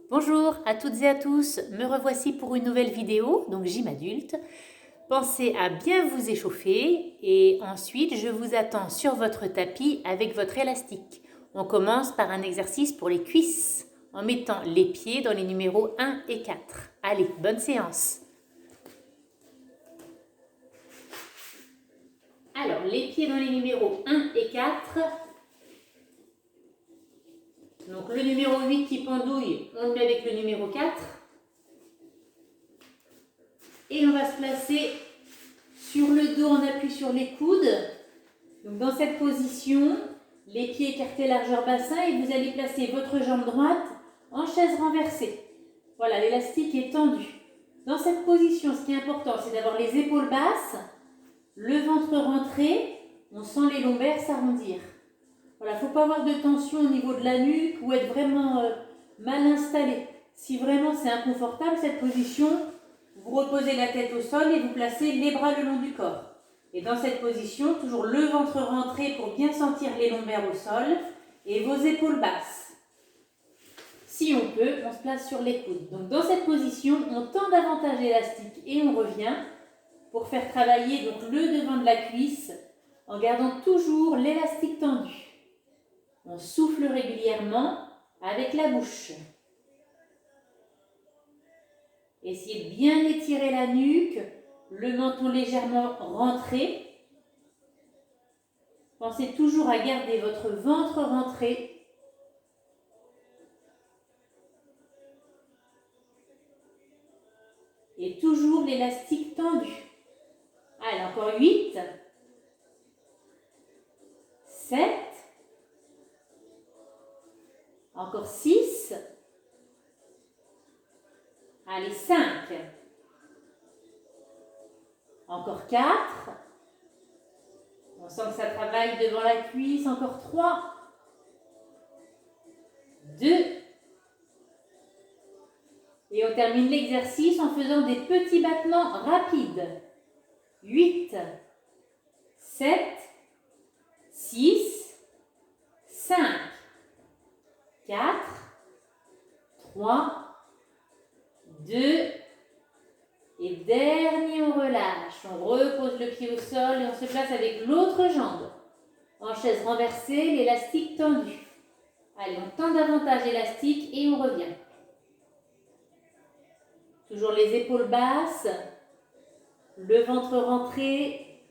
Bonjour à toutes et à tous, me revoici pour une nouvelle vidéo, donc gym adulte. Pensez à bien vous échauffer et ensuite je vous attends sur votre tapis avec votre élastique. On commence par un exercice pour les cuisses en mettant les pieds dans les numéros 1 et 4. Allez, bonne séance. Alors, les pieds dans les numéros 1 et 4. Donc le numéro 8 qui pendouille, on le met avec le numéro 4. Et on va se placer sur le dos, on appuie sur les coudes. Donc dans cette position, les pieds écartés largeur bassin et vous allez placer votre jambe droite en chaise renversée. Voilà, l'élastique est tendu. Dans cette position, ce qui est important, c'est d'avoir les épaules basses, le ventre rentré, on sent les lombaires s'arrondir. Voilà, il ne faut pas avoir de tension au niveau de la nuque ou être vraiment mal installé. Si vraiment c'est inconfortable cette position, vous reposez la tête au sol et vous placez les bras le long du corps. Et dans cette position, toujours le ventre rentré pour bien sentir les lombaires au sol et vos épaules basses. Si on peut, on se place sur les coudes. Donc dans cette position, on tend davantage l'élastique et on revient pour faire travailler donc le devant de la cuisse en gardant toujours l'élastique tendu. On souffle régulièrement avec la bouche. Essayez de bien étirer la nuque, le menton légèrement rentré. Pensez toujours à garder votre ventre rentré. Et toujours l'élastique tendu. Allez, encore 8, 7, encore 6, allez 5, encore 4, on sent que ça travaille devant la cuisse, encore 3, 2, et on termine l'exercice en faisant des petits battements rapides. 8, 7, 6, 5, 4, 3, 2, et dernier, on relâche. On repose le pied au sol et on se place avec l'autre jambe. En chaise renversée, l'élastique tendu. Allez, on tend davantage l'élastique et on revient. Toujours les épaules basses, le ventre rentré.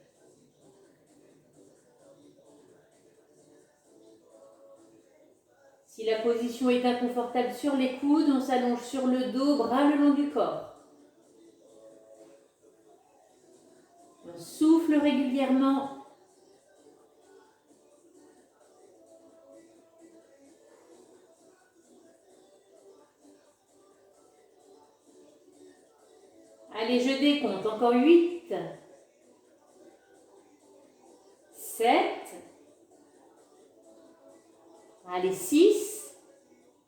Si la position est inconfortable sur les coudes, on s'allonge sur le dos, bras le long du corps. On souffle régulièrement. Allez, je décompte. Encore 8, 7, allez 6,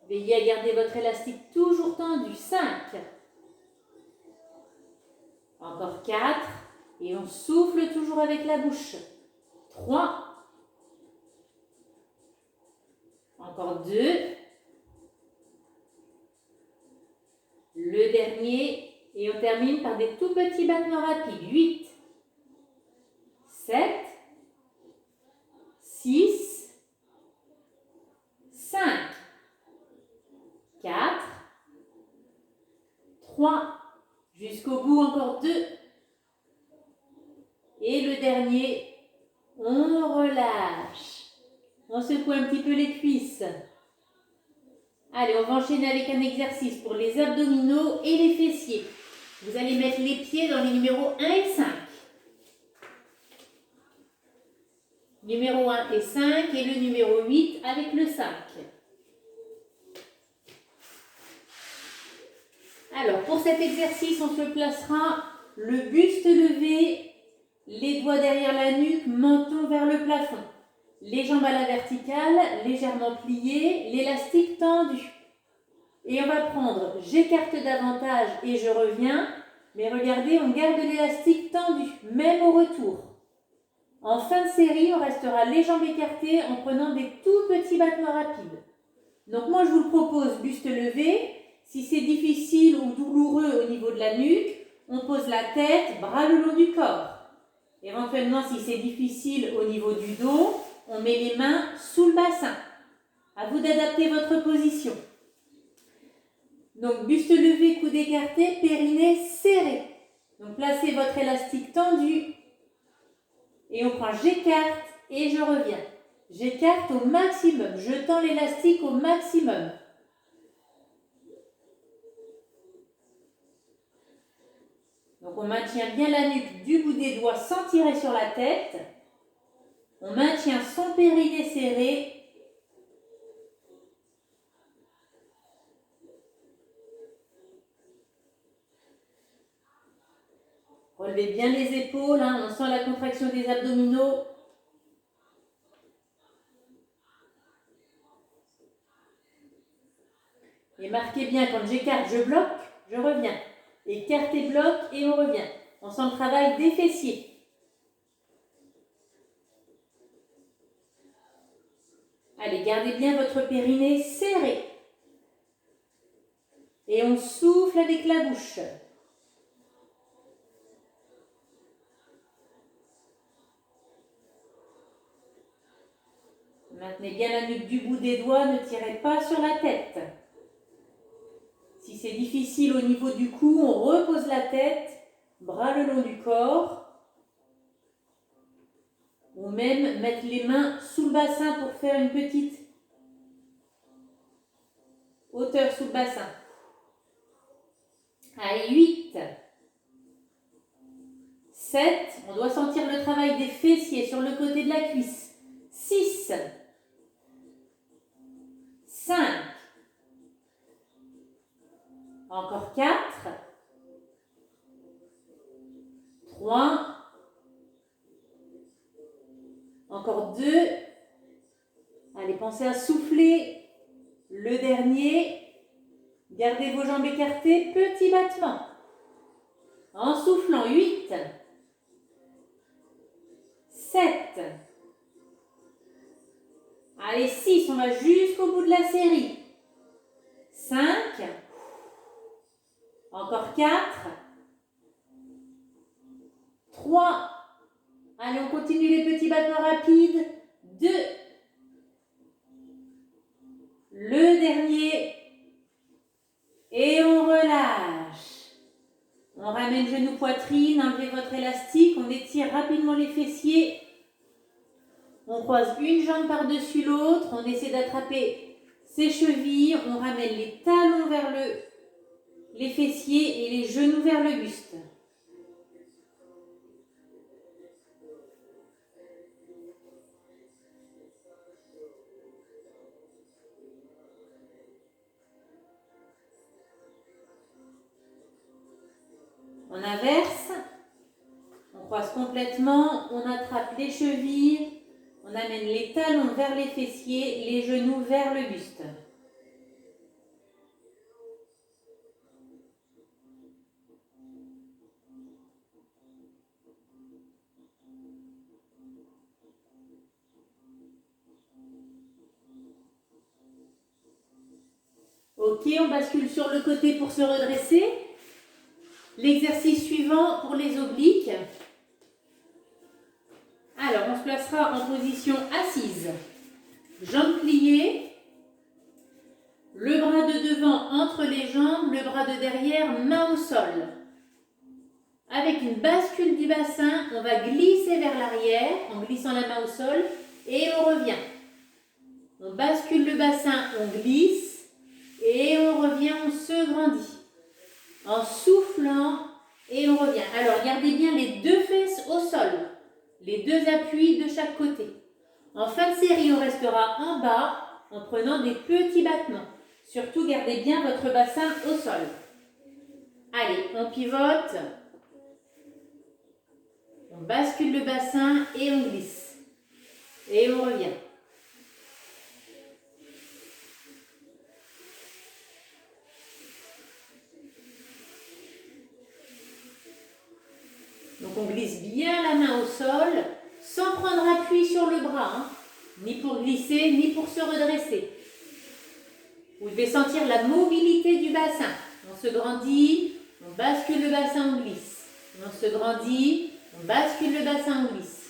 veillez à garder votre élastique toujours tendu. 5, encore 4, et on souffle toujours avec la bouche. 3, encore 2, le dernier, et on termine par des tout petits battements rapides. 8, 7, 6, 5, 4, 3, jusqu'au bout, encore 2. Et le dernier, on relâche. On secoue un petit peu les cuisses. Allez, on va enchaîner avec un exercice pour les abdominaux et les fessiers. Vous allez mettre les pieds dans les numéros 1 et 5. Numéro 1 et 5 et le numéro 8 avec le 5. Alors, pour cet exercice, on se placera le buste levé, les doigts derrière la nuque, menton vers le plafond. Les jambes à la verticale, légèrement pliées, l'élastique tendu. Et on va prendre, j'écarte davantage et je reviens, mais regardez, on garde l'élastique tendu, même au retour. En fin de série, on restera les jambes écartées en prenant des tout petits battements rapides. Donc moi, je vous propose buste levé Si c'est difficile ou douloureux au niveau de la nuque, on pose la tête, bras le long du corps. Éventuellement, si c'est difficile au niveau du dos, on met les mains sous le bassin. À vous d'adapter votre position. Donc, buste levé, coude écarté, périnée serré. Donc, placez votre élastique tendu. Et on prend j'écarte et je reviens. J'écarte au maximum. Je tends l'élastique au maximum. Donc, on maintient bien la nuque du bout des doigts sans tirer sur la tête. On maintient son périnée serré. Relevez bien les épaules, hein, on sent la contraction des abdominaux. Et marquez bien, quand j'écarte, je bloque, je reviens. Écarte et bloque et on revient. On sent le travail des fessiers. Allez, gardez bien votre périnée serré. Et on souffle avec la bouche. Maintenez bien la nuque du bout des doigts, ne tirez pas sur la tête. Si c'est difficile au niveau du cou, on repose la tête, bras le long du corps. Ou même mettre les mains sous le bassin pour faire une petite hauteur sous le bassin. Allez, 8. 7. On doit sentir le travail des fessiers sur le côté de la cuisse. 6. 5. Encore 4. 3. Encore 2. Allez, pensez à souffler. Le dernier. Gardez vos jambes écartées. Petit battement. En soufflant. 8. 7. Allez, 6. On va jusqu'au bout de la série. 5. Encore 4. 3. Allez, on continue les petits battements rapides. 2. Le dernier. Et on relâche. On ramène genou poitrine, enlevez votre élastique, on étire rapidement les fessiers. On croise une jambe par-dessus l'autre, on essaie d'attraper ses chevilles, on ramène les talons vers les fessiers et les genoux vers le buste. On inverse, on croise complètement, on attrape les chevilles, on amène les talons vers les fessiers, les genoux vers le buste. Ok, on bascule sur le côté pour se redresser. L'exercice suivant pour les obliques. Alors, on se placera en position assise. Jambes pliées. Le bras de devant entre les jambes, le bras de derrière, main au sol. Avec une bascule du bassin, on va glisser vers l'arrière en glissant la main au sol et on revient. On bascule le bassin, on glisse et on revient, on se grandit. En soufflant et on revient. Alors, gardez bien les deux fesses au sol. Les deux appuis de chaque côté. En fin de série, on restera en bas en prenant des petits battements. Surtout, gardez bien votre bassin au sol. Allez, on pivote. On bascule le bassin et on glisse. Et on revient. Donc on glisse bien la main au sol, sans prendre appui sur le bras, hein, ni pour glisser, ni pour se redresser. Vous devez sentir la mobilité du bassin. se grandit, on bascule le bassin, on glisse. On se grandit, on bascule le bassin, on glisse.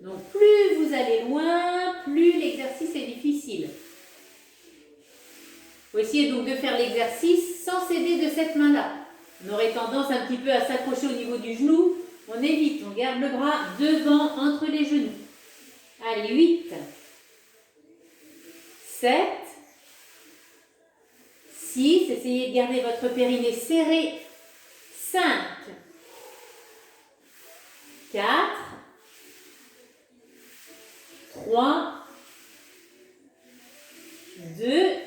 Donc plus vous allez loin, plus l'exercice est difficile. Vous essayez donc de faire l'exercice sans s'aider de cette main-là. On aurait tendance un petit peu à s'accrocher au niveau du genou. On évite, on garde le bras devant, entre les genoux. Allez, 8, 7, 6, essayez de garder votre périnée serré. 5, 4, 3, 2,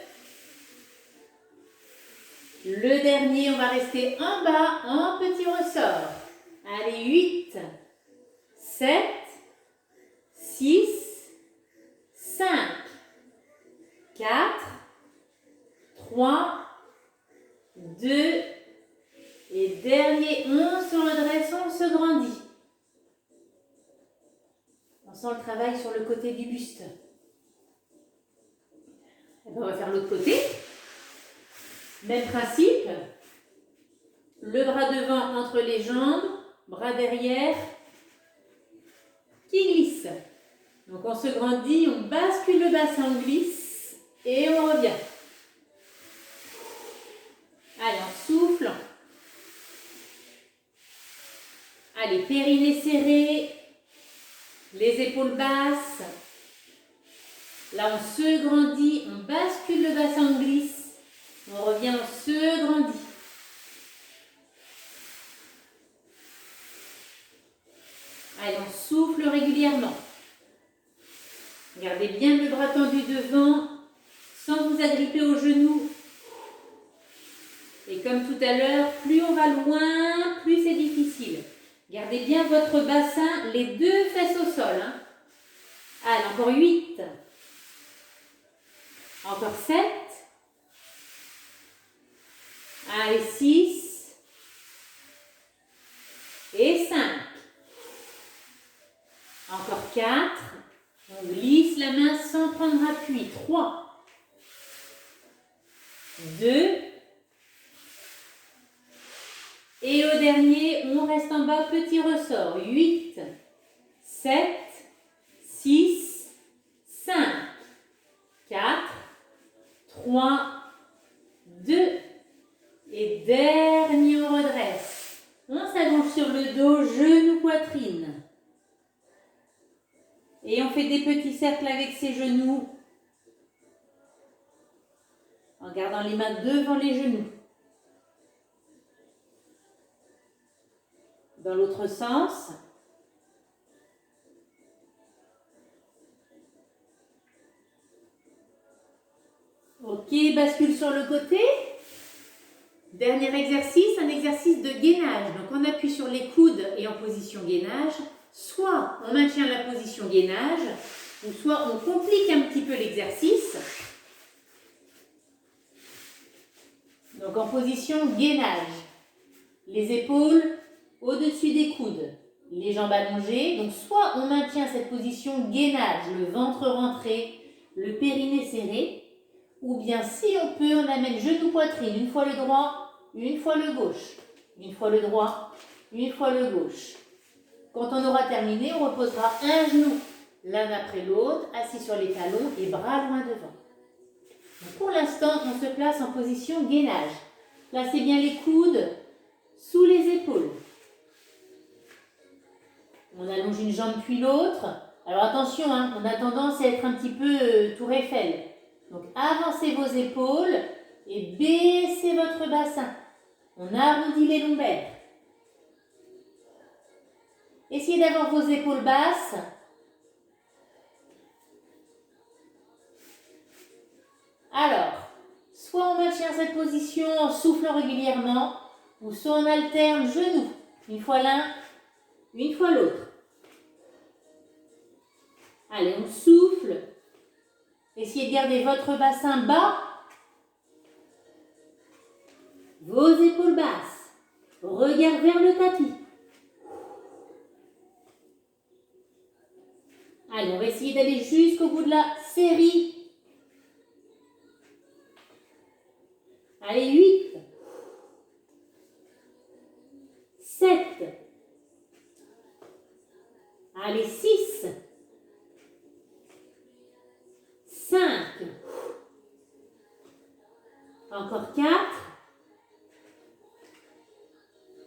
le dernier, on va rester en bas, en petit ressort. Allez, 8, 7, 6, 5, 4, 3, 2, et dernier, on se redresse, on se grandit. On sent le travail sur le côté du buste. Et bien, on va faire l'autre côté. Même principe. Le bras devant entre les jambes, bras derrière qui glisse. Donc on se grandit, on bascule le bassin, on glisse et on revient. Allez, on souffle. Allez, périnée serré, les épaules basses. Là, on se grandit, on bascule le bassin, on glisse. On revient, on se grandit. Allez, on souffle régulièrement. Gardez bien le bras tendu devant, sans vous agripper aux genoux. Et comme tout à l'heure, plus on va loin, plus c'est difficile. Gardez bien votre bassin, les deux fesses au sol. Hein. Allez, encore 8. Encore 7. Allez, 6. Et 5. Encore 4. On glisse la main sans prendre appui. 3. 2. Et au dernier, on reste en bas, petit ressort. 8, 7, 6, 5, 4, 3, 2. Et dernier, on redresse. On s'allonge sur le dos, genou, poitrine. Et on fait des petits cercles avec ses genoux. En gardant les mains devant les genoux. Dans l'autre sens. Ok, bascule sur le côté. Dernier exercice, un exercice de gainage. Donc on appuie sur les coudes et en position gainage. Soit on maintient la position gainage, ou soit on complique un petit peu l'exercice. Donc en position gainage. Les épaules au-dessus des coudes, les jambes allongées. Donc soit on maintient cette position gainage, le ventre rentré, le périnée serré. Ou bien si on peut, on amène genou-poitrine, une fois le droit, une fois le gauche. Une fois le droit, une fois le gauche. Quand on aura terminé, on reposera un genou l'un après l'autre, assis sur les talons et bras loin devant. Donc pour l'instant, on se place en position gainage. Placez bien les coudes sous les épaules. On allonge une jambe puis l'autre. Alors attention, hein, on a tendance à être un petit peu tour Eiffel. Donc avancez vos épaules et baissez votre bassin. On arrondit les lombaires. Essayez d'avoir vos épaules basses. Alors, soit on maintient cette position en soufflant régulièrement, ou soit on alterne genoux. Une fois l'un, une fois l'autre. Allez, on souffle. Essayez de garder votre bassin bas. Vos épaules basses. Regard vers le tapis. Allez, on va essayer d'aller jusqu'au bout de la série. Allez, 8, 7, allez, 6, 5, encore 4,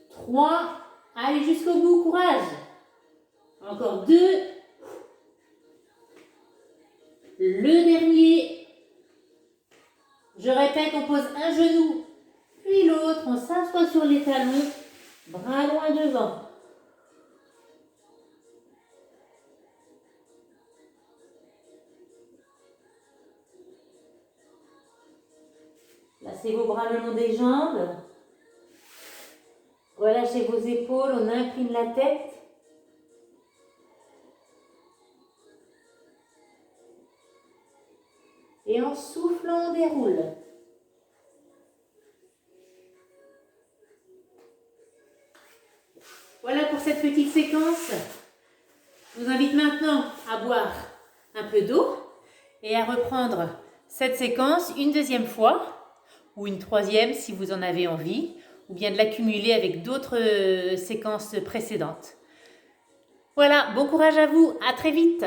3, allez jusqu'au bout, courage, encore 2, le dernier, je répète, on pose un genou, puis l'autre, on s'assoit sur les talons, bras loin devant. Placez vos bras le long des jambes. Relâchez vos épaules, on incline la tête. Et en soufflant, on déroule. Voilà pour cette petite séquence. Je vous invite maintenant à boire un peu d'eau et à reprendre cette séquence une deuxième fois ou une troisième si vous en avez envie, ou bien de l'accumuler avec d'autres séquences précédentes. Voilà, bon courage à vous, à très vite!